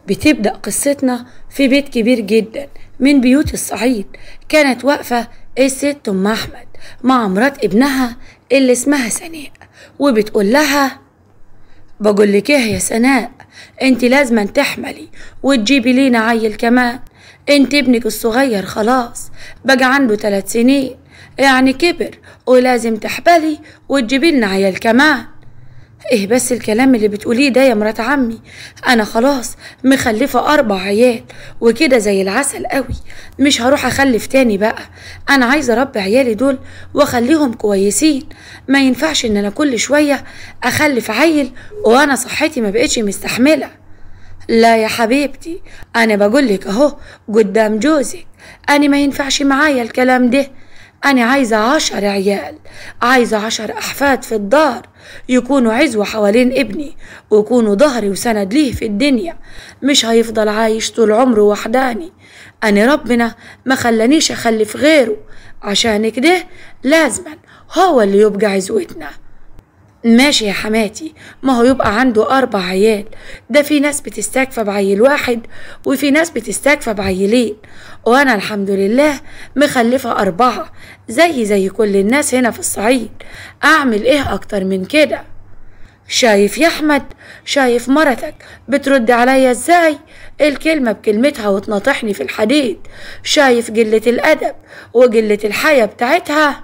بتبدأ قصتنا في بيت كبير جدا من بيوت الصعيد. كانت واقفة الست أم أحمد مع مرات ابنها اللي اسمها سناء، وبتقول لها: بقول لك ايه يا سناء، انت لازم تحملي وتجيبي لينا عيل كمان. انت ابنك الصغير خلاص بقى عنده 3 سنين، يعني كبر، ولازم تحبلي وتجيبي لنا عيل كمان. ايه بس الكلام اللي بتقوليه ده يا مرات عمي؟ انا خلاص مخلفة 4 عيال وكده زي العسل قوي، مش هروح اخلف تاني بقى. انا عايزة اربي عيالي دول واخليهم كويسين، ما ينفعش ان انا كل شوية اخلف عيل وانا صحتي ما بقتش مستحملة. لا يا حبيبتي، انا بقولك اهو قدام جوزك، انا ما ينفعش معايا الكلام ده. أنا عايزة 10 عيال، عايزة 10 أحفاد في الدار يكونوا عزوة حوالين ابني، ويكونوا ظهري وسند ليه في الدنيا، مش هيفضل عايش طول عمره وحداني. أنا ربنا ما خلانيش أخلف غيره، عشان كده لازما هو اللي يبقى عزوتنا. ماشي يا حماتي، ما هو يبقى عنده 4 عيال، ده في ناس بتستكفى بعيل واحد وفي ناس بتستكفى بعيلين، وانا الحمد لله مخلفة 4 زي كل الناس هنا في الصعيد. اعمل ايه اكتر من كده؟ شايف يا احمد، شايف مرتك بترد عليا ازاي؟ الكلمة بكلمتها وتناطحني في الحديد. شايف قلة الادب وقلة الحياة بتاعتها؟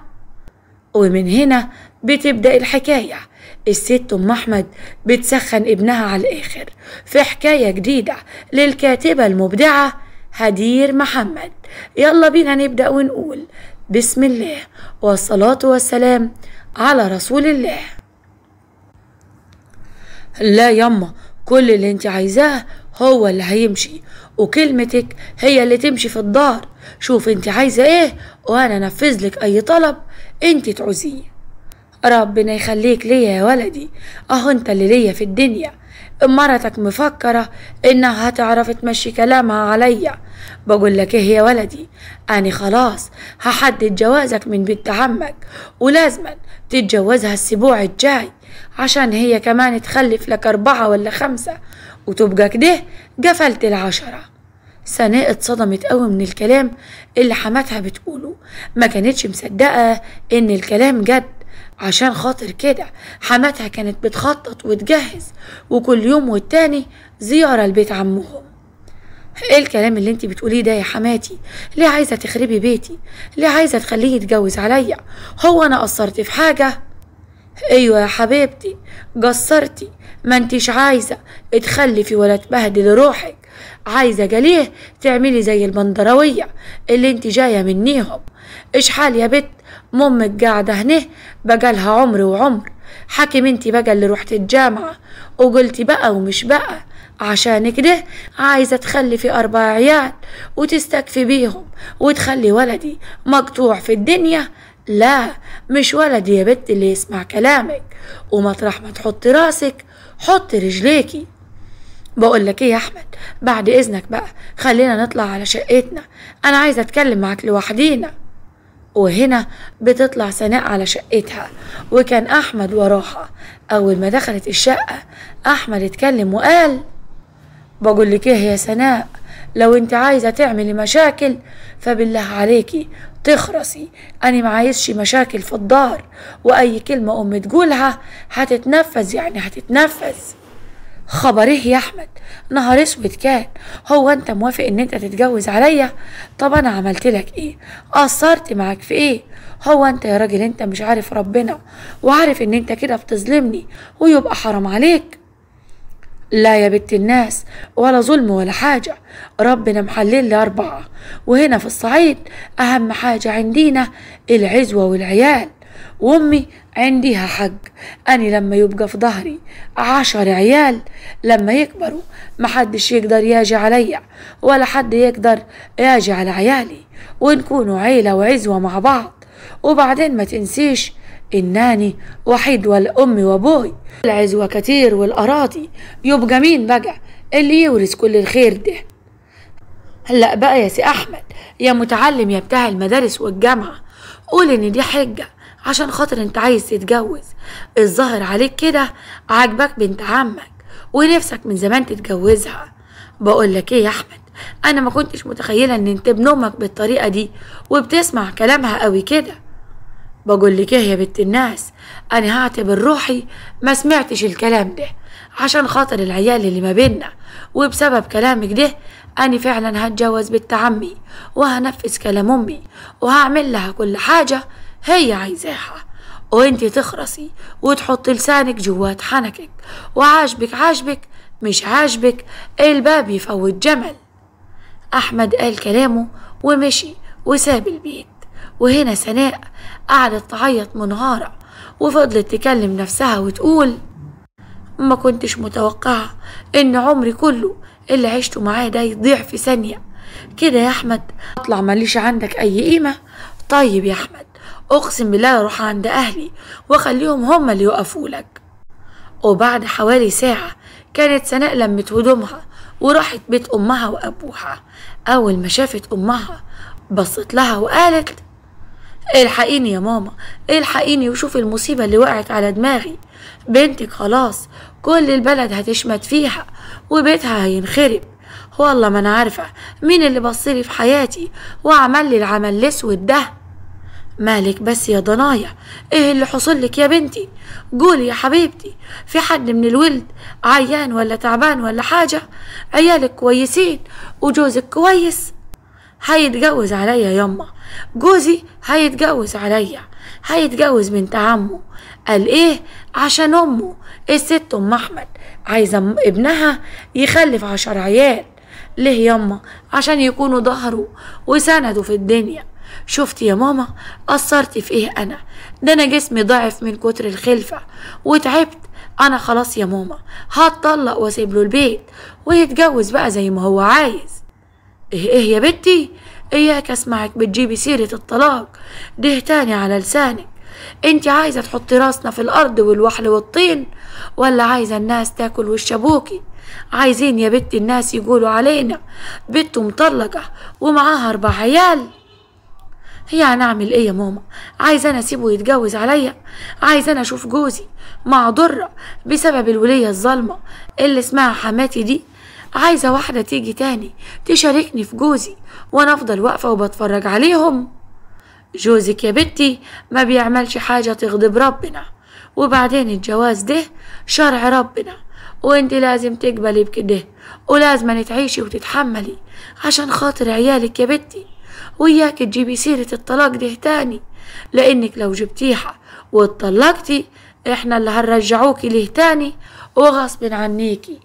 ومن هنا بتبدأ الحكاية. الست أم أحمد بتسخن ابنها على الآخر في حكاية جديدة للكاتبة المبدعة هدير محمد. يلا بينا نبدأ ونقول بسم الله والصلاة والسلام على رسول الله. لا يما، كل اللي انت عايزاه هو اللي هيمشي، وكلمتك هي اللي تمشي في الدار. شوف انت عايزة ايه وانا انفذ لك اي طلب انت تعوزيه. ربنا يخليك ليا يا ولدي، اهو انت اللي ليا في الدنيا. مرتك مفكرة انها هتعرف تمشي كلامها عليا. بقول لك ايه يا ولدي، انا خلاص هحدد جوازك من بنت عمك، ولازما تتجوزها الاسبوع الجاي، عشان هي كمان تخلف لك 4 ولا 5 وتبقى كده قفلت 10. سناء اتصدمت قوي من الكلام اللي حماتها بتقوله، ما كانتش مصدقة ان الكلام جد. عشان خاطر كده حماتها كانت بتخطط وتجهز، وكل يوم والتاني زيارة لبيت عمهم. ايه الكلام اللي انت بتقوليه ده يا حماتي؟ ليه عايزة تخربي بيتي؟ ليه عايزة تخليه يتجوز عليا؟ هو انا قصرت في حاجة؟ ايوه يا حبيبتي قصرتي، ما انتش عايزة تخلفي ولا تبهدلي روحك، عايزة جاليه تعملي زي البندروية اللي انت جاية منيهم. اشحال يا بت مامك قاعدة هنا بقالها عمر وعمر، حكم انت بقى اللي رحت الجامعة وقلتي بقى ومش بقى، عشان كده عايزة تخلفي 4 عيال وتستكفي بيهم وتخلي ولدي مقطوع في الدنيا. لا، مش ولدي يا بت اللي يسمع كلامك، ومطرح ما تحطي راسك حطي رجليكي. بقول لك ايه يا احمد، بعد اذنك بقى خلينا نطلع على شقتنا، انا عايزه اتكلم معاك لوحدينا. وهنا بتطلع سناء على شقتها، وكان احمد وراها. اول ما دخلت الشقه احمد اتكلم وقال: بقول لك ايه يا سناء، لو انت عايزه تعملي مشاكل فبالله عليكي تخرسي، انا ما عايزش مشاكل في الدار، واي كلمه ام تقولها هتتنفذ، يعني هتتنفذ. خبر ايه يا احمد؟ نهار اسود كان. هو انت موافق ان انت تتجوز عليا؟ طب انا عملت لك ايه؟ قصرت معاك في ايه؟ هو انت يا راجل انت مش عارف ربنا وعارف ان انت كده بتظلمني ويبقى حرام عليك؟ لا يا بنت الناس، ولا ظلم ولا حاجة، ربنا محلل لي 4، وهنا في الصعيد أهم حاجة عندينا العزوة والعيال، وأمي عنديها حق. أنا لما يبقى في ظهري 10 عيال لما يكبروا محدش يقدر ياجي عليا ولا حد يقدر ياجي على عيالي، ونكونوا عيلة وعزوة مع بعض. وبعدين ما تنسيش إناني وحيد والأمي وأبوي، العزوة كتير والأراضي، يبقى مين بقى اللي يورث كل الخير ده؟ هلأ بقى يا سي أحمد يا متعلم يا بتاع المدارس والجامعة، قول إن دي حجة عشان خاطر انت عايز تتجوز. الظاهر عليك كده عاجبك بنت عمك ونفسك من زمان تتجوزها، بقول لك ايه يا احمد، انا ما كنتش متخيله ان انت ابن امك بالطريقه دي وبتسمع كلامها قوي كده. بقول لك ايه يا بنت الناس، انا هعتبر روحي ما سمعتش الكلام ده عشان خاطر العيال اللي ما بينا، وبسبب كلامك ده انا فعلا هتجوز بنت عمي وهنفذ كلام امي وهعمل لها كل حاجه هي عايزاها، وانتي تخرسي وتحطي لسانك جوات حنكك، وعاجبك عاجبك مش عاجبك الباب يفوت جمل. احمد قال كلامه ومشي وساب البيت. وهنا سناء قعدت تعيط منهارة وفضلت تكلم نفسها وتقول ما كنتش متوقعة ان عمري كله اللي عشته معاه ده يضيع في ثانية كده. يا احمد اطلع ماليش عندك اي قيمة؟ طيب يا احمد اقسم بالله اروح عند اهلي واخليهم هم اللي يقفوا لك. وبعد حوالي ساعة كانت سناء لمت هدومها وراحت بيت امها وابوها. اول ما شافت امها بصت لها وقالت الحقيني يا ماما، الحقيني وشوفي المصيبة اللي وقعت على دماغي. بنتك خلاص كل البلد هتشمت فيها وبيتها هينخرب. والله ما انا عارفة مين اللي بصلي في حياتي وعمل لي العمل الاسود ده. مالك بس يا ضنايا، ايه اللي حصل لك يا بنتي؟ قولي يا حبيبتي، في حد من الولد عيان ولا تعبان ولا حاجة؟ عيالك كويسين وجوزك كويس؟ هيتجوز عليا يما، جوزي هيتجوز عليا، هيتجوز بنت عمه. قال ايه؟ عشان امه الست ام احمد عايزة ابنها يخلف 10 عيال. ليه يما؟ عشان يكونوا ظهره وسنده في الدنيا. شفتي يا ماما قصرتي في ايه؟ انا ده انا جسمي ضعف من كتر الخلفة وتعبت. انا خلاص يا ماما هتطلق واسيب له البيت ويتجوز بقى زي ما هو عايز. ايه يا بنتي، اياك اسمعك بتجيبي سيرة الطلاق ده تاني على لسانك. انت عايزة تحطي راسنا في الارض والوحل والطين، ولا عايزة الناس تاكل وش ابوكي؟ عايزين يا بنتي الناس يقولوا علينا بنت مطلقة ومعاها 4 عيال؟ يعني اعمل ايه يا ماما؟ عايزة انا اسيبه يتجوز عليا؟ عايزة انا اشوف جوزي مع ضرة بسبب الولية الظالمة اللي اسمها حماتي دي؟ عايزة واحدة تيجي تاني تشاركني في جوزي وانا افضل واقفة وبتفرج عليهم؟ جوزك يا بنتي ما بيعملش حاجة تغضب ربنا، وبعدين الجواز ده شرع ربنا وانت لازم تقبلي بكده، ولازم تعيشي وتتحملي عشان خاطر عيالك يا بنتي. وياك تجيبي سيرة الطلاق ده تاني، لانك لو جبتيها واتطلقتي احنا اللي هنرجعوكي ليه تاني وغصب عنيكي.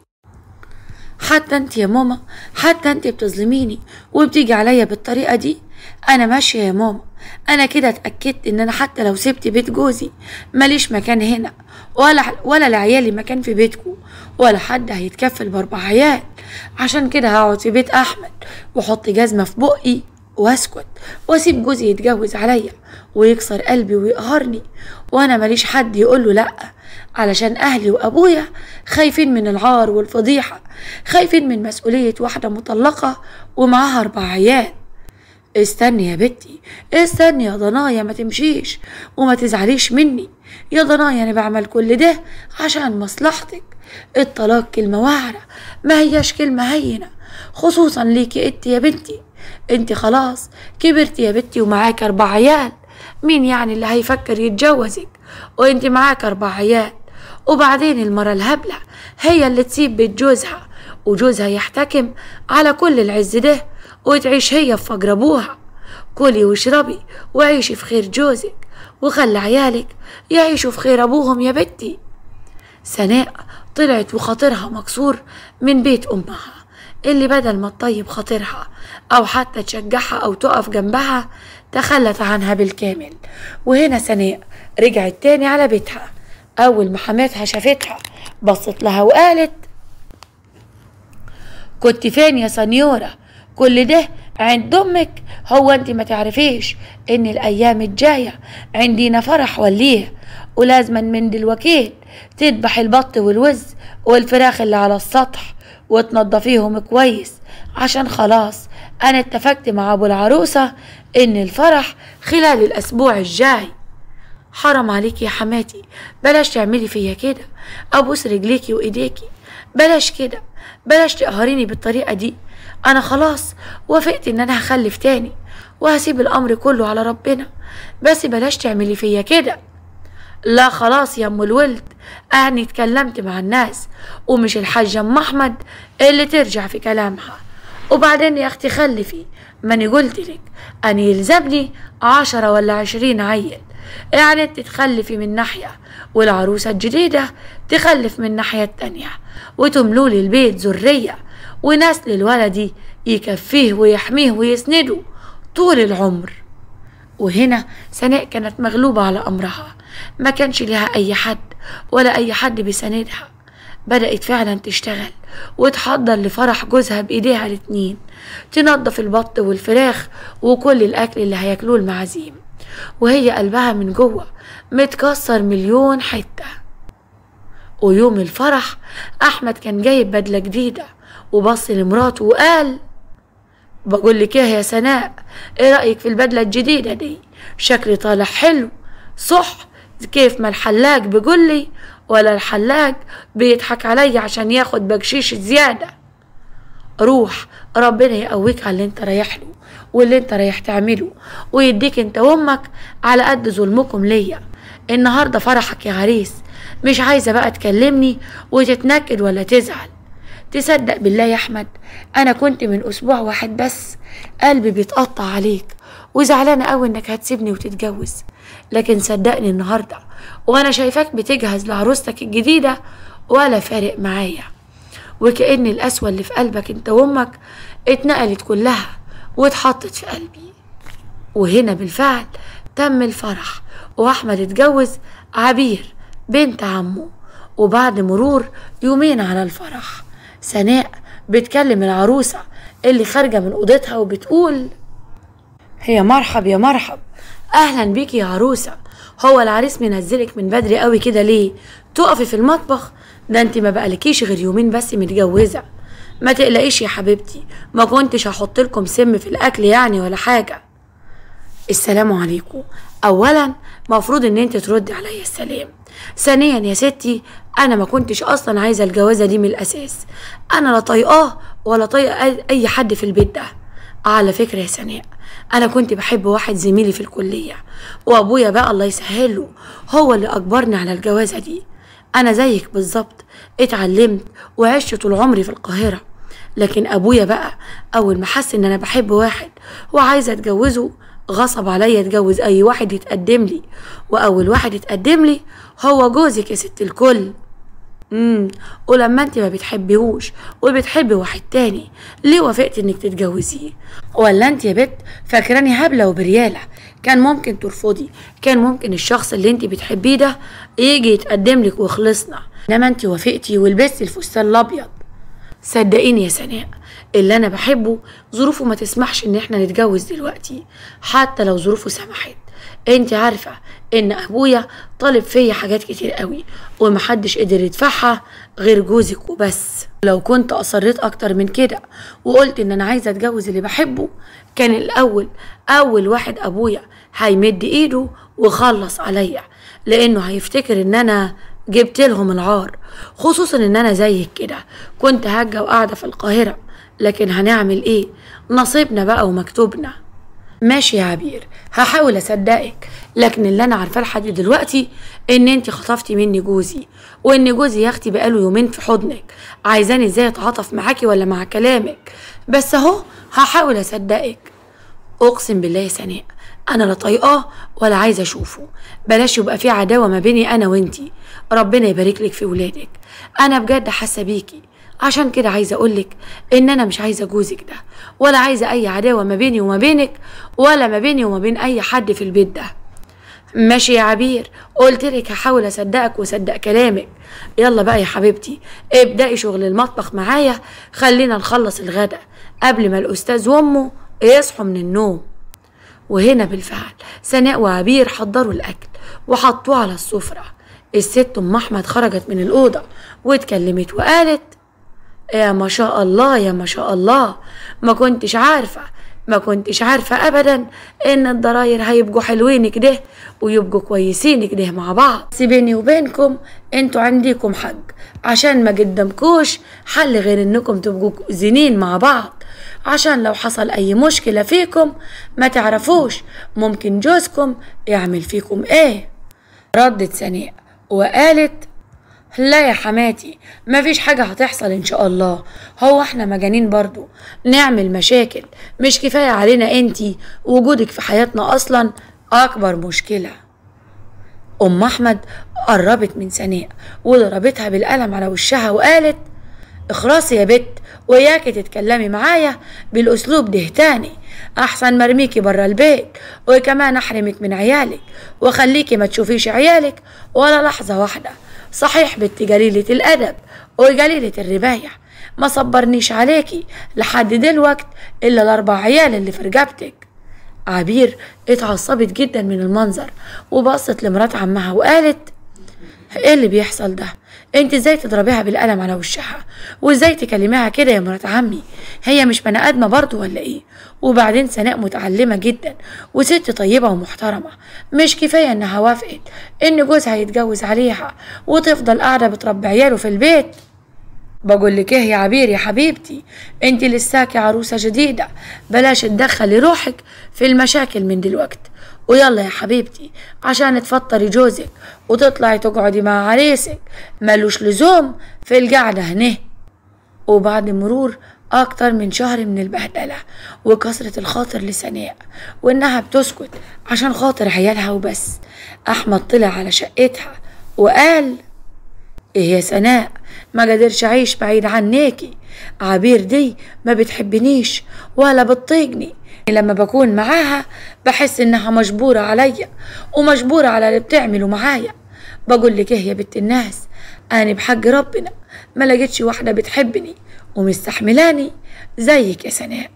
حتى انت يا ماما، حتى انت بتظلميني وبتيجي عليا بالطريقة دي. انا ماشية يا ماما، انا كده اتأكدت ان انا حتى لو سبت بيت جوزي ماليش مكان هنا، ولا لعيالي مكان في بيتكم، ولا حد هيتكفل ب4 عيال. عشان كده هقعد في بيت احمد واحط جزمة في بقي واسكت واسيب جوزي يتجوز عليا ويكسر قلبي ويقهرني، وانا ماليش حد يقوله لا، علشان اهلي وابويا خايفين من العار والفضيحة، خايفين من مسؤولية واحدة مطلقة ومعاها 4 عيال. استني يا بنتي، استني يا ضنايا، ما تمشيش وما تزعليش مني يا ضنايا، انا بعمل كل ده عشان مصلحتك. الطلاق كلمة واعرة، ما هياش كلمة هينة، خصوصا ليكي انت يا بنتي. انت خلاص كبرتي يا بنتي ومعاك 4 عيال، مين يعني اللي هيفكر يتجوزك وانت معاك 4 عيال؟ وبعدين المرة الهبلة هي اللي تسيب بيت جوزها وجوزها يحتكم على كل العز ده وتعيش هي في فقر ابوها. كلي واشربي وعيشي في خير جوزك وخلي عيالك يعيشوا في خير ابوهم يا بنتي. سناء طلعت وخاطرها مكسور من بيت امها، اللي بدل ما تطيب خاطرها او حتى تشجعها او تقف جنبها تخلت عنها بالكامل. وهنا سناء رجعت تاني على بيتها. اول ما حماتها شافتها بصت لها وقالت كنت فين يا سنيورة؟ كل ده عند امك؟ هو انت ما تعرفيش ان الايام الجاية عندنا فرح وليه، ولازما من دلوقتي تذبح البط والوز والفراخ اللي على السطح وتنضفيهم كويس، عشان خلاص انا اتفقت مع ابو العروسة ان الفرح خلال الاسبوع الجاي. حرام عليكي يا حماتي، بلاش تعملي فيا كده، ابوس رجليكي وايديكي، بلاش كده. بلاش تقهريني بالطريقة دي، انا خلاص وافقت ان انا هخلف تاني وهسيب الامر كله على ربنا، بس بلاش تعملي فيا كده. لا خلاص يا ام الولد، انا اتكلمت مع الناس ومش الحاجة ام احمد اللي ترجع في كلامها. وبعدين يا اختي خلفي، ماني قلتلك أن يلزمني 10 ولا 20 عيل، يعني انت تخلفي من ناحية والعروسة الجديدة تخلف من الناحية التانية، وتملولي البيت ذرية ونسل الولد يكفيه ويحميه ويسنده طول العمر. وهنا سناء كانت مغلوبة على أمرها، ما كانش لها أي حد ولا أي حد بيساندها. بدأت فعلا تشتغل وتحضر لفرح جوزها بإيديها الاتنين، تنظف البط والفراخ وكل الأكل اللي هياكلوه المعازيم، وهي قلبها من جوه متكسر مليون حتة. ويوم الفرح أحمد كان جايب بدلة جديدة وبص لمراته وقال: بقول لك ايه يا سناء، ايه رأيك في البدلة الجديدة دي؟ شكلي طالع حلو صح؟ كيف ما الحلاق بيقول لي ولا الحلاق بيضحك عليا عشان ياخد بقشيش زيادة. روح ربنا يقويك على اللي انت رايح له واللي انت رايح تعمله، ويديك انت وامك على قد ظلمكم ليا. النهارده فرحك يا عريس، مش عايزة بقى تكلمني وتتنكد ولا تزعل. تصدق بالله يا احمد، انا كنت من اسبوع واحد بس قلبي بيتقطع عليك وزعلانه قوي انك هتسيبني وتتجوز، لكن صدقني النهارده وانا شايفاك بتجهز لعروستك الجديده ولا فارق معايا، وكأن القسوه اللي في قلبك انت وامك اتنقلت كلها واتحطت في قلبي. وهنا بالفعل تم الفرح، واحمد اتجوز عبير بنت عمه. وبعد مرور يومين على الفرح، سناء بتكلم العروسة اللي خارجة من أوضتها وبتقول: يا مرحب يا مرحب، أهلا بيكي يا عروسة. هو العريس منزلك من بدري قوي كده ليه؟ تقفي في المطبخ؟ ده انت ما بقالكيش غير يومين بس متجوزة. ما تقلقيش يا حبيبتي، ما كنتش هحط لكم سم في الأكل يعني ولا حاجة. السلام عليكم. أولا مفروض ان انت تردي عليا السلام. ثانيا يا ستي، انا ما كنتش اصلا عايزه الجوازه دي من الاساس، انا لا طايقاه ولا طايقه اي حد في البيت ده. على فكره يا سناء، انا كنت بحب واحد زميلي في الكليه، وابويا بقى الله يسهله هو اللي اجبرني على الجوازه دي. انا زيك بالظبط، اتعلمت وعشت طول عمري في القاهره، لكن ابويا بقى اول ما حس ان انا بحب واحد وعايزه اتجوزه غصب عليا اتجوز اي واحد يتقدم لي، واول واحد يتقدم لي هو جوزك يا ست الكل. ولما انت ما بتحبيهوش وبتحبي واحد تاني، ليه وافقت انك تتجوزيه؟ ولا انت يا بت فاكراني هبله وبرياله؟ كان ممكن ترفضي، كان ممكن الشخص اللي انت بتحبيه ده يجي يتقدم لك وخلصنا، انما انت وافقتي ولبستي الفستان الابيض. صدقيني يا سناء، اللي انا بحبه ظروفه ما تسمحش ان احنا نتجوز دلوقتي، حتى لو ظروفه سمحت. انت عارفه ان ابويا طالب فيا حاجات كتير قوي ومحدش قدر يدفعها غير جوزك وبس. لو كنت اصريت اكتر من كده وقلت ان انا عايزه اتجوز اللي بحبه، كان اول واحد ابويا هيمد ايده وخلص عليا، لانه هيفتكر ان انا جبت لهم العار، خصوصا ان انا زيك كده كنت هاجة وقاعده في القاهره. لكن هنعمل ايه؟ نصيبنا بقى ومكتوبنا. ماشي يا عبير، هحاول اصدقك، لكن اللي انا عارفاه لحد دلوقتي ان انت خطفتي مني جوزي، وان جوزي يا اختي بقاله يومين في حضنك. عايزاني ازاي اتعاطف معاكي ولا مع كلامك؟ بس اهو هحاول اصدقك. اقسم بالله يا سناء، انا لا طايقاه ولا عايزه اشوفه. بلاش يبقى في عداوه ما بيني انا وانتي. ربنا يبارك لك في ولادك. انا بجد حاسه بيكي، عشان كده عايزه اقولك ان انا مش عايزه جوزك ده، ولا عايزه اي عداوه ما بيني وما بينك، ولا ما بيني وما بين اي حد في البيت ده. ماشي يا عبير، قلتلك هحاول اصدقك واصدق كلامك. يلا بقى يا حبيبتي، ابدأي شغل المطبخ معايا، خلينا نخلص الغدا قبل ما الاستاذ وامه يصحوا من النوم. وهنا بالفعل سناء وعبير حضروا الاكل وحطوه على السفره. الست ام احمد خرجت من الاوضه واتكلمت وقالت: يا ما شاء الله يا ما شاء الله، ما كنتش عارفه ما كنتش عارفة ابدا ان الضراير هيبقوا حلوين كده ويبقوا كويسين كده مع بعض. بس بيني وبينكم انتوا عنديكم حق، عشان ما قدامكوش حل غير انكم تبقوا زينين مع بعض، عشان لو حصل اي مشكلة فيكم ما تعرفوش ممكن جوزكم يعمل فيكم ايه. ردت سناء وقالت لا يا حماتي، مفيش حاجة هتحصل ان شاء الله، هو احنا مجانين برضو نعمل مشاكل؟ مش كفاية علينا انتي وجودك في حياتنا اصلا اكبر مشكلة. ام احمد قربت من سناء وضربتها بالقلم على وشها وقالت اخرسي يا بت، وياكي تتكلمي معايا بالاسلوب ده تاني، احسن مرميكي برا البيت وكمان احرمك من عيالك وخليكي ما تشوفيش عيالك ولا لحظة واحدة. صحيح بنت قليلة الادب وقليلة الرباية، ما صبرنيش عليكي لحد دلوقت الا ال4 عيال اللي في رقبتك. عبير اتعصبت جدا من المنظر وبصت لمرات عمها وقالت ايه اللي بيحصل ده؟ انت ازاي تضربيها بالقلم على وشها وازاي تكلميها كده يا مرات عمي؟ هي مش بني ادمه برضه ولا ايه؟ وبعدين سناء متعلمه جدا وست طيبه ومحترمه، مش كفايه انها وافقت ان جوزها يتجوز عليها وتفضل قاعده بتربي عياله في البيت؟ بقول لك ايه يا عبير يا حبيبتي، انت لساكي عروسه جديده، بلاش تدخلي روحك في المشاكل من دلوقتي، ويلا يا حبيبتي عشان تفطري جوزك وتطلعي تقعدي مع عريسك، ملوش لزوم في القعده هنا. وبعد مرور اكتر من شهر من البهدله وكسرة الخاطر لسناء وانها بتسكت عشان خاطر عيالها وبس، احمد طلع على شقتها وقال ايه يا سناء، ما قدرش اعيش بعيد عنيكي، عبير دي ما بتحبنيش ولا بتطيقني، لما بكون معاها بحس انها مجبورة عليا ومجبورة على اللي بتعمله معايا. بقول لك ايه يا بنت الناس، انا بحق ربنا ما لقيتش واحدة بتحبني ومستحملاني زيك يا سناء.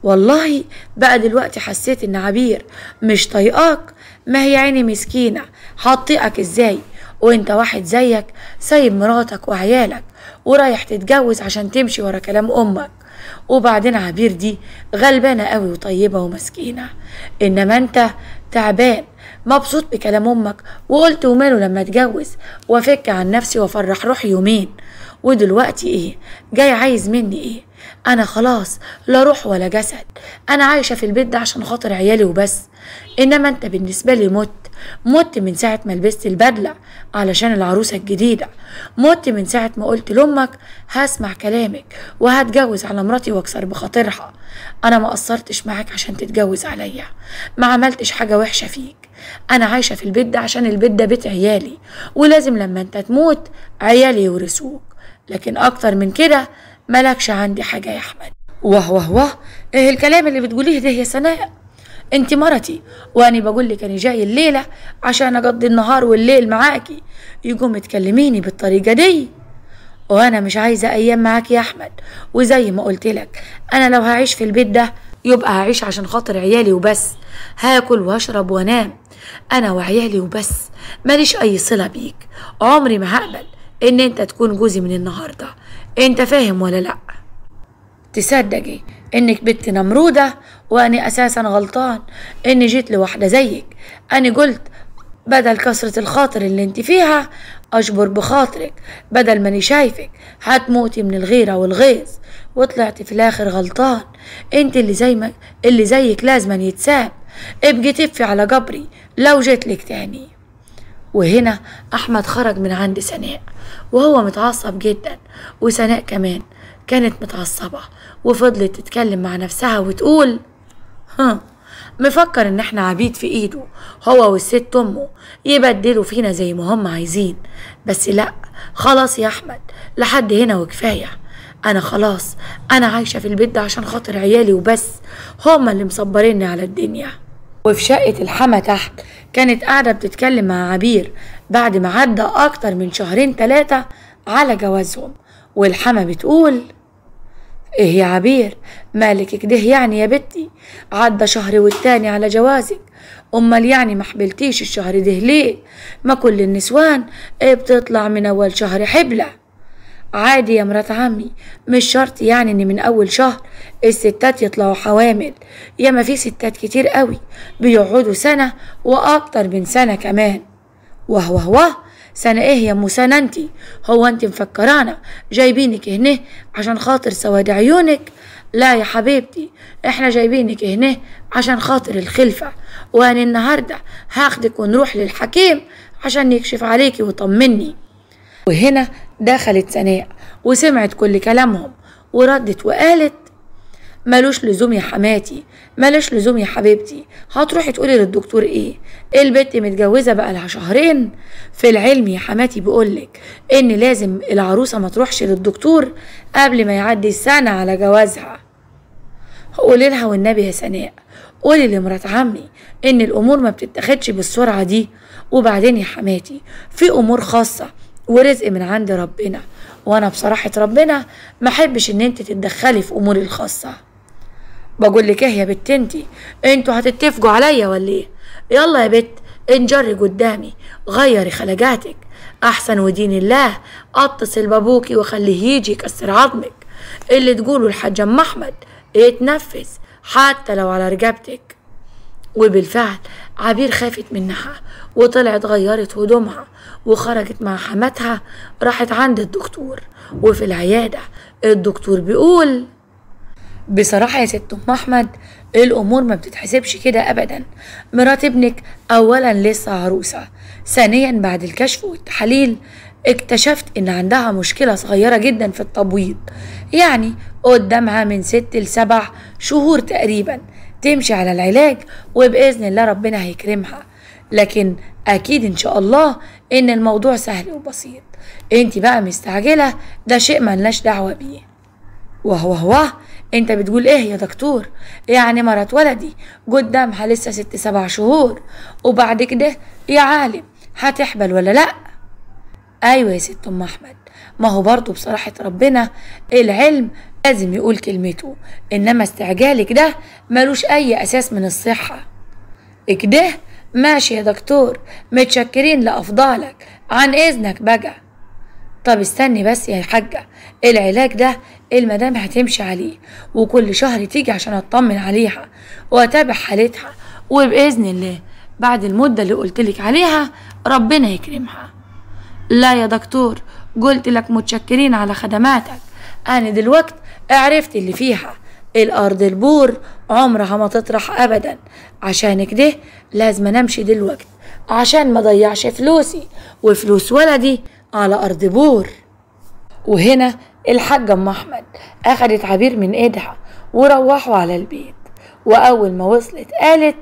والله بقى دلوقتي حسيت ان عبير مش طايقاك، ما هي عيني مسكينة هتطيقك ازاي وانت واحد زيك سايب مراتك وعيالك ورايح تتجوز عشان تمشي ورا كلام امك؟ وبعدين عبير دي غلبانة قوي وطيبة ومسكينة، انما انت تعبان مبسوط بكلام امك وقلت وماله لما اتجوز وافك عن نفسي وافرح روحي يومين، ودلوقتي ايه جاي عايز مني ايه؟ انا خلاص لا روح ولا جسد، انا عايشة في البيت ده عشان خاطر عيالي وبس، انما انت بالنسبة لي مت من ساعة ما لبست البدلة علشان العروسة الجديدة، مت من ساعة ما قلت لأمك هسمع كلامك وهتجوز على مراتي واكسر بخاطرها. انا ما قصرتش معاك عشان تتجوز عليا، ما عملتش حاجة وحشة فيك، انا عايشة في البيت ده عشان البيت ده بيت عيالي ولازم لما انت تموت عيالي يورثوك، لكن اكتر من كده مالكش عندي حاجة يا احمد. واه ايه الكلام اللي بتقوليه ده يا سناء؟ انت مرتي وانا بقول لك انا جاي الليله عشان اقضي النهار والليل معاكي، يقوم تكلميني بالطريقه دي؟ وانا مش عايزه ايام معاكي يا احمد، وزي ما قلت لك انا لو هعيش في البيت ده يبقى هعيش عشان خاطر عيالي وبس، هاكل واشرب وانام انا وعيالي وبس، ماليش اي صله بيك، عمري ما هقبل ان انت تكون جوزي من النهارده، انت فاهم ولا لا؟ تصدقي انك بنت نمرودة واني اساسا غلطان اني جيت لواحدة زيك، انا قلت بدل كسرة الخاطر اللي انت فيها اجبر بخاطرك، بدل ماني شايفك هتموتي من الغيرة والغيظ، وطلعت في الاخر غلطان، انت اللي زيك لازم يتساب، ابقي تفي على قبري لو جيت لك تاني. وهنا احمد خرج من عند سناء وهو متعصب جدا، وسناء كمان كانت متعصبة وفضلت تتكلم مع نفسها وتقول مفكر ان احنا عبيد في ايده هو والست امه يبدلوا فينا زي ما هم عايزين، بس لا خلاص يا احمد لحد هنا وكفاية، انا خلاص انا عايشة في البيت ده عشان خاطر عيالي وبس، هما اللي مصبريني على الدنيا. وفي شقة الحما تحت كانت قاعدة بتتكلم مع عبير بعد ما عدى اكتر من 2-3 على جوازهم، والحما بتقول ايه يا عبير مالك كده يعني يا بنتي، عدى شهر والتاني على جوازك، امال يعني ما حبلتيش الشهر ده ليه؟ ما كل النسوان بتطلع من اول شهر حبلة. عادي يا مرات عمي، مش شرط يعني ان من اول شهر الستات يطلعوا حوامل، ياما في ستات كتير قوي بيقعدوا سنة واكتر من سنة كمان. واه سنة ايه يا ام سنة انتي؟ هو انتي مفكرانا جايبينك هنا عشان خاطر سواد عيونك؟ لا يا حبيبتي، احنا جايبينك هنا عشان خاطر الخلفة، وانا النهاردة هاخدك ونروح للحكيم عشان يكشف عليكي ويطمني. وهنا دخلت سناء وسمعت كل كلامهم وردت وقالت: ملوش لزوم يا حماتي، ملوش لزوم يا حبيبتي، هتروحي تقولي للدكتور ايه؟ البت متجوزة بقالها شهرين. في العلم يا حماتي بيقولك ان لازم العروسة ما تروحش للدكتور قبل ما يعدي السنة على جوازها. قولي لها والنبي يا سناء، قولي لمرات عمي ان الامور ما بتتاخدش بالسرعة دي. وبعدين يا حماتي في امور خاصة ورزق من عند ربنا، وانا بصراحة ربنا ما احبش ان انت تتدخلي في اموري الخاصة. بقول لك ايه يا بت انتوا هتتفقوا عليا ولا ايه؟ يلا يا بت انجري قدامي، غيري خلقاتك احسن ودين الله، اتصل بابوكي وخليه يجي يكسر عظمك. اللي تقوله الحاج ام احمد يتنفذ حتى لو على رقبتك. وبالفعل عبير خافت منها وطلعت غيرت هدومها وخرجت مع حماتها، راحت عند الدكتور. وفي العيادة الدكتور بيقول: بصراحة يا ست ام احمد الامور ما بتتحسبش كده ابدا. مرات ابنك اولا لسه عروسة، ثانيا بعد الكشف والتحاليل اكتشفت ان عندها مشكلة صغيرة جدا في التبويض، يعني قدامها من 6 ل7 شهور تقريبا تمشي على العلاج وبإذن الله ربنا هيكرمها. لكن اكيد ان شاء الله ان الموضوع سهل وبسيط، انت بقى مستعجلة، ده شيء ملناش دعوة بيه. واه انت بتقول ايه يا دكتور؟ يعني مرات ولدي قدامها لسه 6-7 شهور وبعد كده يا عالم هتحبل ولا لا؟ ايوه يا ست ام احمد، ما هو برضو بصراحة ربنا العلم لازم يقول كلمته، انما استعجالك ده ملوش اي اساس من الصحة. كده ماشي يا دكتور، متشكرين لافضالك، عن اذنك بقى. طب استني بس يا حاجة، العلاج ده المدام هتمشي عليه وكل شهر تيجي عشان اطمن عليها واتابع حالتها، وباذن الله بعد المدة اللي قلتلك عليها ربنا يكرمها. لا يا دكتور، قلت لك متشكرين على خدماتك، انا دلوقت عرفت اللي فيها، الارض البور عمرها ما تطرح ابدا، عشان كده لازم نمشي دلوقت عشان ما ضيعش فلوسي وفلوس ولدي على ارض بور. وهنا الحاجة ام احمد اخدت عبير من ايدها وروحوا على البيت. واول ما وصلت قالت: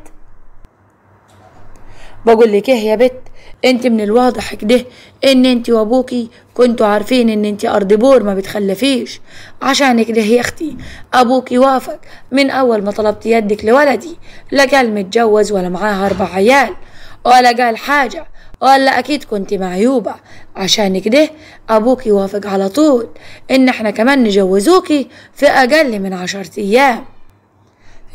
بقول لك ايه يا بت، انت من الواضح كده ان انت وابوكي كنتوا عارفين ان انت ارض بور ما بتخلفيش، عشان كده يا اختي ابوكي وافق من اول ما طلبت يدك لولدي، لا قال متجوز ولا معاها 4 عيال ولا قال حاجة، ولا اكيد كنت معيوبة، عشان كده ابوكي وافق على طول ان احنا كمان نجوزوكي في اقل من 10 ايام.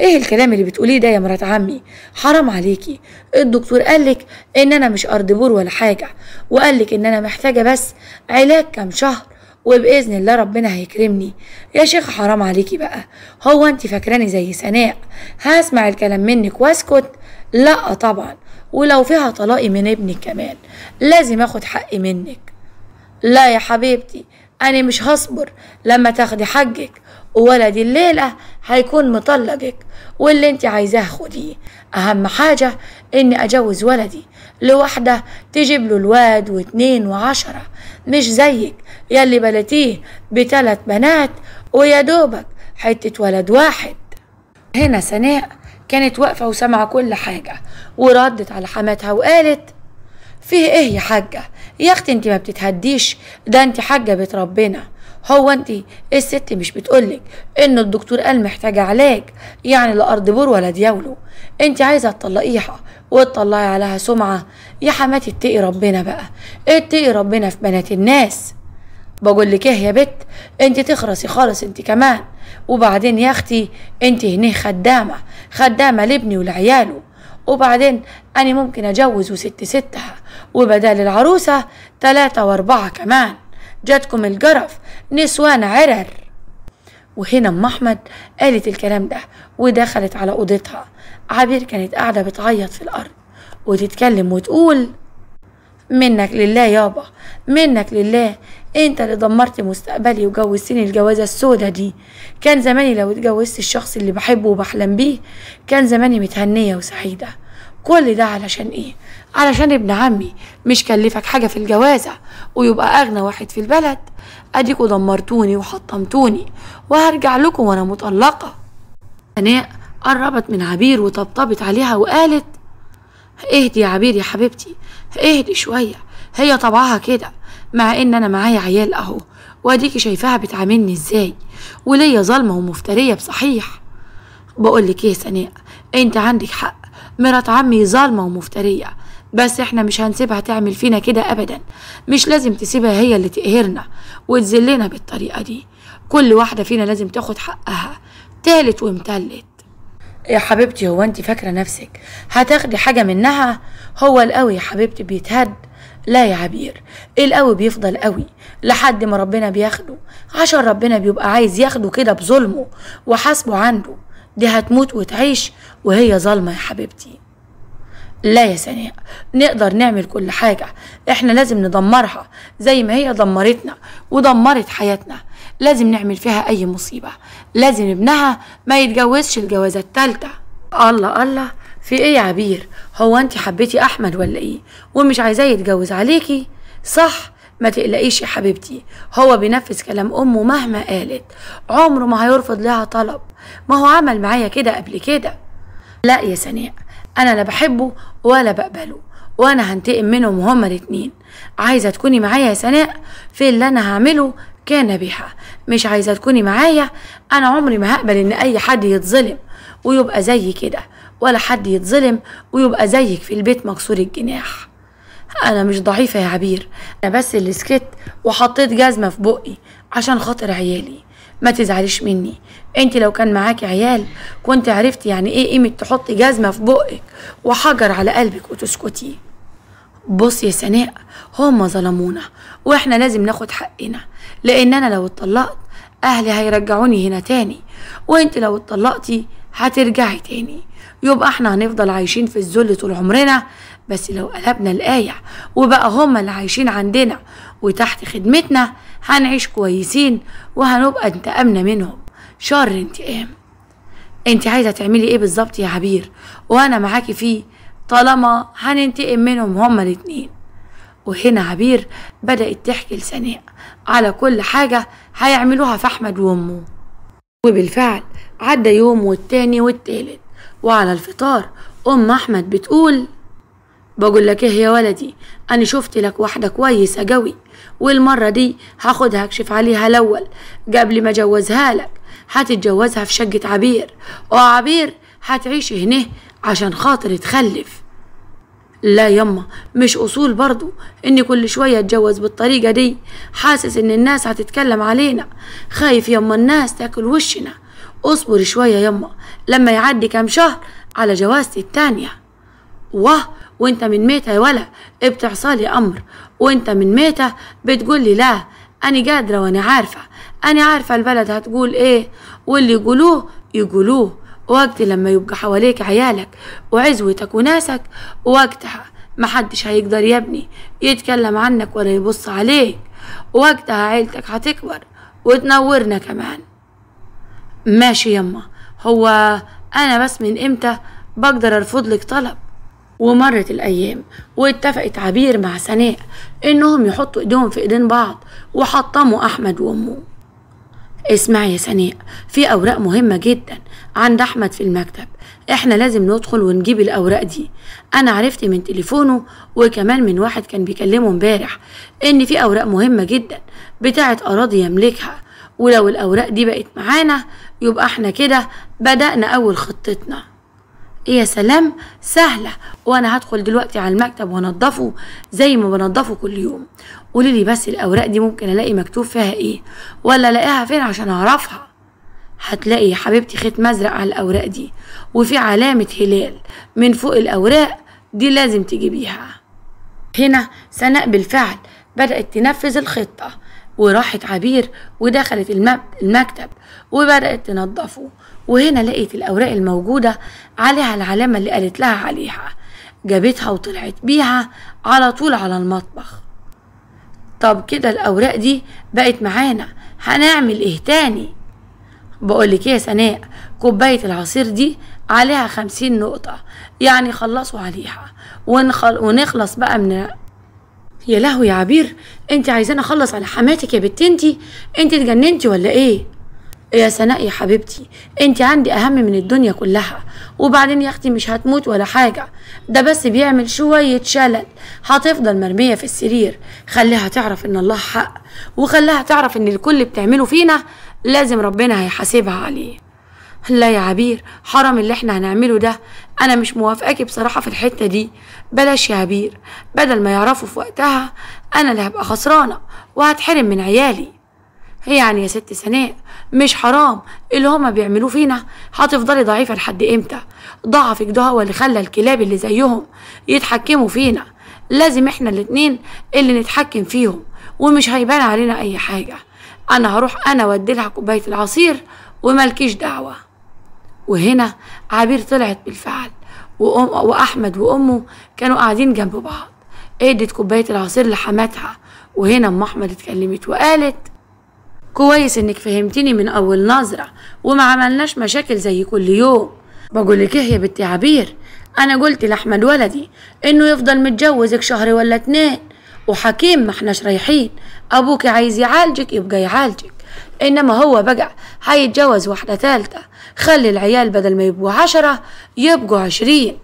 ايه الكلام اللي بتقوليه ده يا مرات عمي؟ حرام عليكي، الدكتور قالك ان انا مش ارض بور ولا حاجة، وقالك ان انا محتاجة بس علاج كام شهر وباذن الله ربنا هيكرمني. يا شيخ حرام عليكي بقى، هو انت فاكراني زي سناء هسمع الكلام منك واسكت؟ لا طبعا، ولو فيها طلاقي من ابنك كمان لازم اخد حقي منك. لا يا حبيبتي، انا مش هصبر لما تاخدي حقك، وولدي الليلة هيكون مطلقك، واللي انت عايزاه خديه، اهم حاجة اني اجوز ولدي لوحدة تجيب له الواد و2 و10، مش زيك ياللي بلتيه ب3 بنات ويا دوبك حتة ولد واحد. هنا سناء كانت واقفة وسمع كل حاجة وردت على حماتها وقالت: فيه ايه يا حاجة؟ يا اختي انت ما بتتهديش، ده انت حاجة بيت ربنا. هو انت الست مش بتقولك ان الدكتور قال محتاجة علاج، يعني لا ارض بور ولا دياولو، انت عايزة تطلقيها وتطلعي عليها سمعة؟ يا حماتي اتقي ربنا بقى، اتقي ربنا في بنات الناس. بقولك ايه يا بت، انت تخرسي خالص انت كمان. وبعدين يا اختي انت هنا خدامة لابني ولعياله، وبعدين انا ممكن اجوز وست ستها وبدال العروسة 3 و4 كمان، جاتكم الجرف، نسوان عرر. وهنا ام احمد قالت الكلام ده ودخلت على اوضتها. عبير كانت قاعده بتعيط في الارض وتتكلم وتقول: منك لله يابا، منك لله، انت اللي دمرت مستقبلي وجوزتني الجوازه السودة دي. كان زماني لو اتجوزت الشخص اللي بحبه وبحلم بيه كان زماني متهنيه وسعيده. كل ده علشان ايه؟ علشان ابن عمي مش كلفك حاجه في الجوازه ويبقى اغنى واحد في البلد. اديكوا دمرتوني وحطمتوني وهرجع لكم وانا مطلقه. سناء قربت من عبير وطبطبت عليها وقالت: اهدي يا عبير يا حبيبتي، اهدي شويه، هي طبعها كده، مع ان انا معايا عيال اهو، واديكي شايفاها بتعاملني ازاي، وليا ظالمه ومفتريه بصحيح. بقولك ايه يا سناء، انت عندك حق، مرات عمي ظالمه ومفتريه، بس احنا مش هنسيبها تعمل فينا كده ابدا. مش لازم تسيبها هي اللي تقهرنا وتذلنا بالطريقه دي. كل واحده فينا لازم تاخد حقها، تالت ومتلت. يا حبيبتي هو انت فاكره نفسك هتاخدي حاجه منها؟ هو القوي يا حبيبتي بيتهد؟ لا يا عبير، القوي بيفضل قوي لحد ما ربنا بياخده، عشان ربنا بيبقى عايز ياخده كده بظلمه وحاسبه عنده. دي هتموت وتعيش وهي ظالمه يا حبيبتي. لا يا سناء، نقدر نعمل كل حاجه، احنا لازم ندمرها زي ما هي دمرتنا ودمرت حياتنا. لازم نعمل فيها اي مصيبه، لازم ابنها ما يتجوزش الجوازه التالتة. الله الله، في ايه يا عبير؟ هو انت حبيتي احمد ولا ايه ومش عايزاه يتجوز عليكي؟ صح، ما تقلقيش يا حبيبتي، هو بينفذ كلام امه مهما قالت، عمره ما هيرفض لها طلب، ما هو عمل معايا كده قبل كده. لا يا سناء، انا لا بحبه ولا بقبله، وانا هنتقم منهم هما الاتنين. عايزه تكوني معايا يا سناء في اللي انا هعمله كان بها، مش عايزه تكوني معايا. انا عمري ما هقبل ان اي حد يتظلم ويبقى زي كده، ولا حد يتظلم ويبقى زيك في البيت مكسور الجناح. انا مش ضعيفه يا عبير، انا بس اللي سكت وحطيت جزمه في بقي عشان خاطر عيالي. ما تزعليش مني، انت لو كان معاكي عيال كنت عرفتي يعني ايه قيمه تحطي جزمه في بقك وحجر على قلبك وتسكتي. بص يا سناء، هما ظلمونا واحنا لازم ناخد حقنا، لان انا لو اتطلقت اهلي هيرجعوني هنا تاني، وانت لو اتطلقتي هترجعي تاني، يبقى احنا هنفضل عايشين في الذل طول عمرنا. بس لو قلبنا الآية وبقى هما اللي عايشين عندنا وتحت خدمتنا هنعيش كويسين وهنبقى انتقامنا منهم شر انتقام. انت عايزة تعملي ايه بالظبط يا عبير وانا معاكي فيه، طالما هننتقم منهم هما الاتنين. وهنا عبير بدأت تحكي لسناء على كل حاجة هيعملوها في أحمد وأمه. وبالفعل عدى يوم والتاني والتالت، وعلى الفطار أم أحمد بتقول: بقول لك ايه يا ولدي، انا شفت لك واحده كويسه جوي، والمره دي هاخدها اكشف عليها الاول قبل ما اجوزها لك. هتتجوزها في شقه عبير، وعبير هتعيش هنا عشان خاطر تخلف. لا يما، مش اصول برضو اني كل شويه اتجوز بالطريقه دي، حاسس ان الناس هتتكلم علينا، خايف يما الناس تاكل وشنا. اصبر شويه يما لما يعدي كام شهر على جوازتي التانيه. وانت من ميتة يا ولا بتعصالي امر، وانت من ميتة بتقولي لا. انا قادرة وانا عارفة، انا عارفة البلد هتقول ايه، واللي يقولوه يقولوه. وقت لما يبقى حواليك عيالك وعزوتك وناسك، وقتها محدش هيقدر يا ابني يتكلم عنك ولا يبص عليك، وقتها عيلتك هتكبر وتنورنا كمان. ماشي يما، هو انا بس من امتى بقدر ارفض لك طلب؟ ومرت الايام واتفقت عبير مع سناء انهم يحطوا ايديهم في ايدين بعض وحطموا احمد وامه. اسمعي يا سناء، في اوراق مهمه جدا عند احمد في المكتب، احنا لازم ندخل ونجيب الاوراق دي. انا عرفت من تليفونه وكمان من واحد كان بيكلمه امبارح ان في اوراق مهمه جدا بتاعه اراضي يملكها، ولو الاوراق دي بقت معانا يبقى احنا كده بدأنا اول خطتنا. يا سلام، سهلة، وانا هدخل دلوقتي على المكتب وانضفه زي ما بنضفه كل يوم. قوليلي بس الاوراق دي ممكن الاقي مكتوب فيها ايه، ولا الاقيها فين عشان اعرفها؟ هتلاقي يا حبيبتي خيط مزرق على الاوراق دي، وفي علامة هلال من فوق الاوراق دي، لازم تجيبيها. هنا سناء بالفعل بدأت تنفذ الخطة، وراحت عبير ودخلت المكتب وبدأت تنظفه، وهنا لقيت الأوراق الموجودة عليها العلامة اللي قالت لها عليها، جابتها وطلعت بيها على طول على المطبخ. طب كده الأوراق دي بقت معانا، هنعمل ايه تاني؟ بقولك ايه يا سناء، كوباية العصير دي عليها 50 نقطة، يعني خلصوا عليها ونخلص بقى من. يا لهوي يا عبير، انت عايزاني اخلص على حماتك يا بنت؟ انت اتجننتي ولا ايه؟ يا سناء يا حبيبتي، انت عندي اهم من الدنيا كلها، وبعدين يا اختي مش هتموت ولا حاجة، ده بس بيعمل شوية شلل، هتفضل مرمية في السرير. خليها تعرف ان الله حق، وخليها تعرف ان الكل بتعمله فينا لازم ربنا هيحاسبها عليه. لا يا عبير، حرام اللي احنا هنعمله ده، انا مش موافقاكي بصراحة في الحتة دي. بلاش يا عبير، بدل ما يعرفوا في وقتها انا اللي هبقى خسرانة وهتحرم من عيالي. يعني يا ست سناء، مش حرام اللي هما بيعملوه فينا؟ هتفضلي ضعيفة لحد امتى؟ ضعفك ده هو اللي خلى الكلاب اللي زيهم يتحكموا فينا، لازم احنا الاتنين اللي نتحكم فيهم، ومش هيبان علينا اي حاجة. انا هروح انا واديلها كوباية العصير وملكيش دعوة. وهنا عبير طلعت بالفعل، واحمد وامه كانوا قاعدين جنب بعض، ادت كوباية العصير لحماتها. وهنا ام احمد اتكلمت وقالت: كويس انك فهمتني من اول نظرة وما عملناش مشاكل زي كل يوم. بقولك ايه يا بنتي عبير، انا قلت لاحمد ولدي انه يفضل متجوزك شهر ولا 2، وحكيم ما احناش رايحين، ابوك عايز يعالجك يبقى يعالجك، انما هو بقى هيتجوز واحدة تالتة. خلي العيال بدل ما يبقوا 10 يبقوا 20.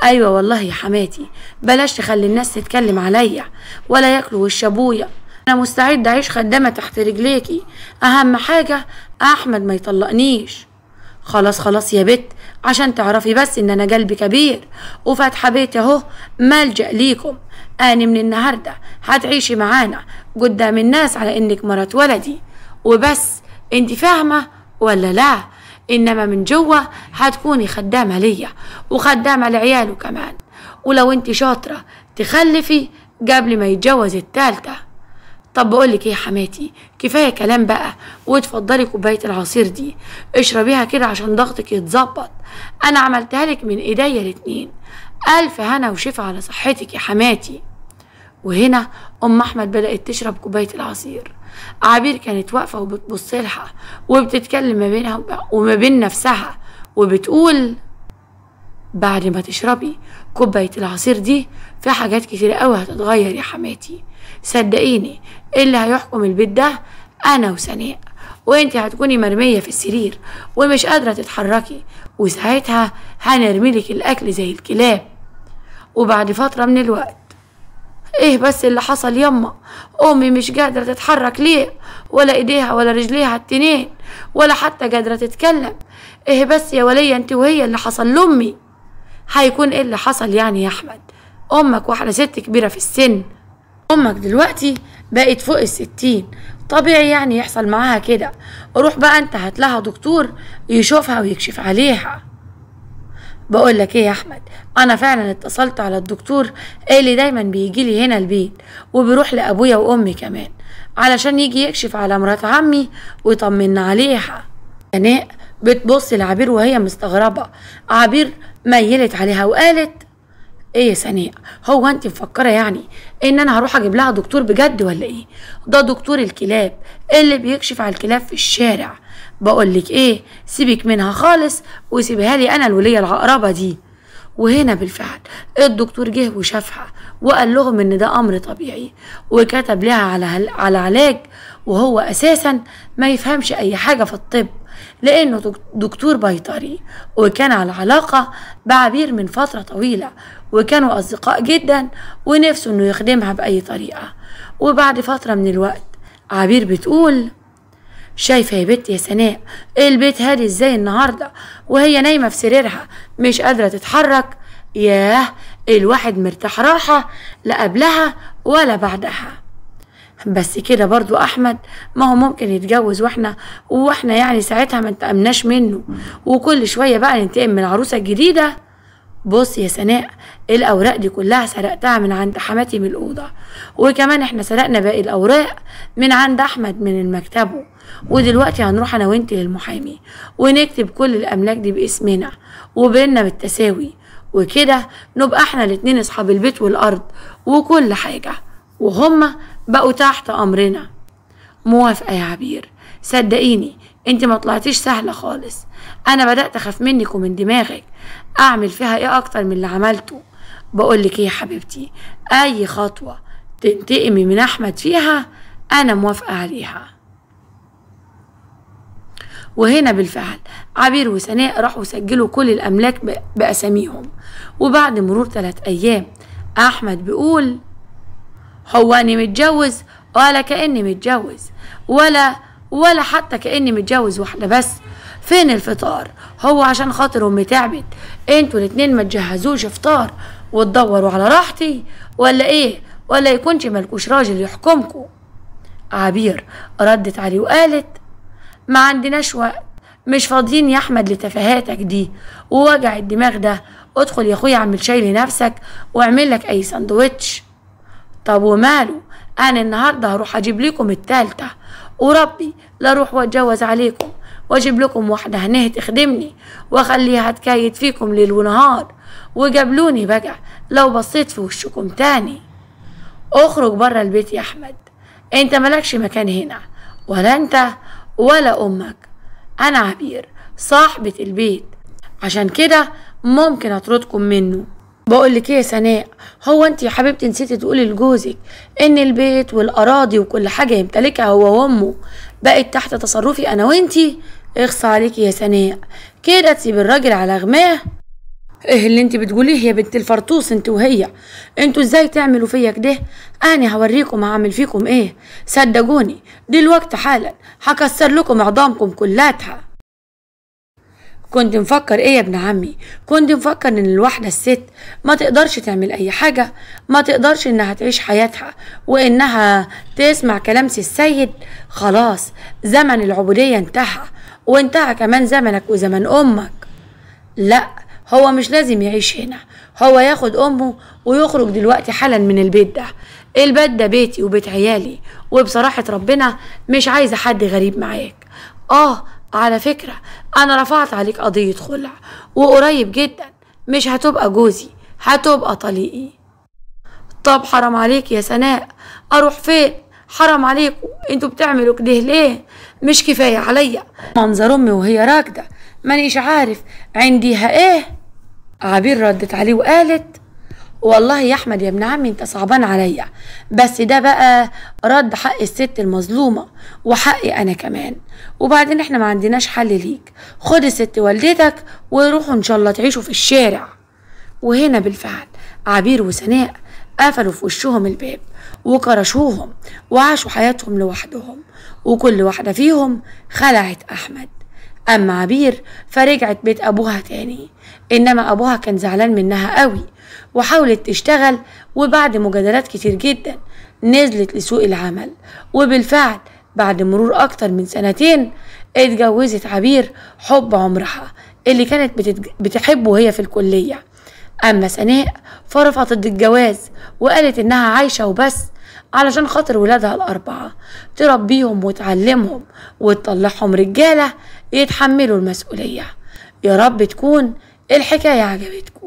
ايوه والله يا حماتي، بلاش تخلي الناس تتكلم عليا ولا ياكلوا وش ابويا، انا مستعد اعيش خدامة تحت رجليكي، اهم حاجة احمد ما يطلقنيش. خلاص يا بت، عشان تعرفي بس ان انا قلبي كبير وفاتحة بيت اهو ملجأ ليكم. اني من النهاردة هتعيشي معانا قدام الناس على انك مرات ولدي وبس، انت فاهمة ولا لا؟ انما من جوه هتكوني خدامة ليا وخدامة لعياله كمان، ولو انت شاطرة تخلفي قبل ما يتجوز التالتة. طب بقولك ايه يا حماتي، كفاية كلام بقى، وتفضلي كوباية العصير دي اشربيها كده عشان ضغطك يتظبط، انا عملتها لك من ايديا الاتنين، الف هنا وشفا على صحتك يا حماتي. وهنا ام احمد بدأت تشرب كوباية العصير. عبير كانت واقفة وبتبص لها وبتتكلم ما بينها وما بين نفسها وبتقول: بعد ما تشربي كوباية العصير دي في حاجات كتير قوي هتتغير يا حماتي، صدقيني اللي هيحكم البيت ده انا وسناء، وانت هتكوني مرمية في السرير ومش قادرة تتحركي، وساعتها هنرميلك الاكل زي الكلاب. وبعد فترة من الوقت، ايه بس اللي حصل يما؟ امي مش قادرة تتحرك ليه؟ ولا ايديها ولا رجليها التنين، ولا حتى قادرة تتكلم. ايه بس يا ولية انت وهي اللي حصل لامي؟ هيكون ايه اللي حصل يعني يا احمد؟ امك واحدة ست كبيرة في السن، امك دلوقتي بقت فوق 60، طبيعي يعني يحصل معاها كده. روح بقى انت هاتلها دكتور يشوفها ويكشف عليها. بقول لك ايه يا احمد، انا فعلا اتصلت على الدكتور اللي دايما بيجي لي هنا البيت وبيروح لابويا وامي كمان، علشان يجي يكشف على مرات عمي ويطمنا عليها. سناء بتبص لعبير وهي مستغربة. عبير ميلت عليها وقالت: ايه يا سناء، هو انت مفكرة يعني ان انا هروح اجيب لها دكتور بجد ولا ايه؟ ده دكتور الكلاب اللي بيكشف على الكلاب في الشارع. بقولك ايه، سيبك منها خالص وسيبها لي انا الولية العقربة دي. وهنا بالفعل الدكتور جه وشافها وقال لهم ان ده امر طبيعي، وكتب لها على علاج، وهو اساسا ما يفهمش اي حاجة في الطب لانه دكتور بيطري، وكان على علاقة بعبير من فترة طويلة، وكانوا اصدقاء جدا ونفسه انه يخدمها باي طريقة. وبعد فترة من الوقت عبير بتقول: شايفة يا بنت يا سناء البيت هادي ازاي النهاردة وهي نايمة في سريرها مش قادرة تتحرك؟ ياه، الواحد مرتاح راحة لا قبلها ولا بعدها. بس كده برضو احمد ما هو ممكن يتجوز واحنا يعني ساعتها ما انتقمناش منه، وكل شوية بقى ننتقم من العروسة الجديدة. بص يا سناء، الأوراق دي كلها سرقتها من عند حماتي من الأوضة، وكمان احنا سرقنا باقي الأوراق من عند أحمد من المكتبه، ودلوقتي هنروح أنا وانتي للمحامي ونكتب كل الأملاك دي باسمنا وبيننا بالتساوي، وكده نبقى احنا الاتنين أصحاب البيت والأرض وكل حاجة، وهما بقوا تحت أمرنا. موافقة يا عبير، صدقيني انت ما طلعتيش سهلة خالص، انا بدأت اخاف منك ومن دماغك، اعمل فيها ايه اكتر من اللي عملته؟ بقولك ايه يا حبيبتي، اي خطوة تنتقمي من احمد فيها انا موافقة عليها. وهنا بالفعل عبير وسناء راحوا سجلوا كل الاملاك باساميهم، وبعد مرور 3 ايام احمد بيقول: هو أنا متجوز ولا كأني متجوز، ولا حتى كأني متجوز واحدة بس؟ فين الفطار؟ هو عشان خاطر أمي تعبت انتوا الاتنين ما تجهزوش فطار وتدوروا على راحتي ولا ايه؟ ولا يكونش ملكوش راجل يحكمكوا؟ عبير ردت عليه وقالت: ما عندناش وقت، مش فاضيين يا احمد لتفاهاتك دي ووجع الدماغ ده، ادخل يا اخويا اعمل شاي لنفسك واعمل لك اي سندوتش. طب وماله، انا النهارده هروح اجيب لكم التالتة، وربي لا اروح واتجوز عليكم واجيب لكم واحدة هنيه تخدمني واخليها تكايد فيكم ليل ونهار، وجابلوني بقى لو بصيت في وشكم تاني. اخرج بره البيت يا احمد، انت ملكش مكان هنا، ولا انت ولا امك، انا عبير صاحبة البيت، عشان كده ممكن اطردكم منه. بقولك ايه يا سناء، هو انت يا حبيبتي نسيتي تقولي لجوزك ان البيت والاراضي وكل حاجه يمتلكها هو وامه بقت تحت تصرفي انا وانتي؟ اخصى عليكي يا سناء، كده تسيب الراجل على غماه؟ ايه اللي انت بتقوليه يا بنت الفرطوس انت وهي؟ انتوا ازاي تعملوا فيا كده؟ انا هوريكم هعمل فيكم ايه، صدقوني دلوقتي حالا هكسر لكم عظامكم كلاتها. كنت مفكر ايه يا ابن عمي؟ كنت مفكر ان الواحدة الست ما تقدرش تعمل اي حاجة، ما تقدرش انها تعيش حياتها وانها تسمع كلام سي السيد؟ خلاص زمن العبودية انتهى، وانتهى كمان زمنك وزمن امك. لا، هو مش لازم يعيش هنا، هو ياخد امه ويخرج دلوقتي حالا من البيت ده. البيت ده بيتي وبيت عيالي، وبصراحة ربنا مش عايزة حد غريب معاك. على فكرة انا رفعت عليك قضية خلع، وقريب جدا مش هتبقى جوزي، هتبقى طليقي. طب حرام عليك يا سناء، اروح فين؟ حرام عليكم، انتوا بتعملوا كده ليه؟ مش كفاية عليا منظر امي وهي راكدة مانيش عارف عنديها ايه؟ عبير ردت عليه وقالت: والله يا احمد يا ابن عمي انت صعبان عليا، بس ده بقى رد حق الست المظلومه وحقي انا كمان، وبعدين احنا ما عندناش حل ليك، خد الست والدتك وروحوا ان شاء الله تعيشوا في الشارع. وهنا بالفعل عبير وسناء قفلوا في وشهم الباب وكرشوهم وعاشوا حياتهم لوحدهم، وكل واحده فيهم خلعت احمد. اما عبير فرجعت بيت ابوها تاني، انما ابوها كان زعلان منها قوي وحاولت تشتغل، وبعد مجادلات كتير جدا نزلت لسوق العمل، وبالفعل بعد مرور اكتر من 2 اتجوزت عبير حب عمرها اللي كانت بتحبه وهي في الكلية. اما سناء فرفضت الجواز وقالت انها عايشة وبس علشان خاطر ولادها ال4 تربيهم وتعلمهم وتطلعهم رجالة يتحملوا المسؤولية. يا رب تكون الحكاية عجبتكم.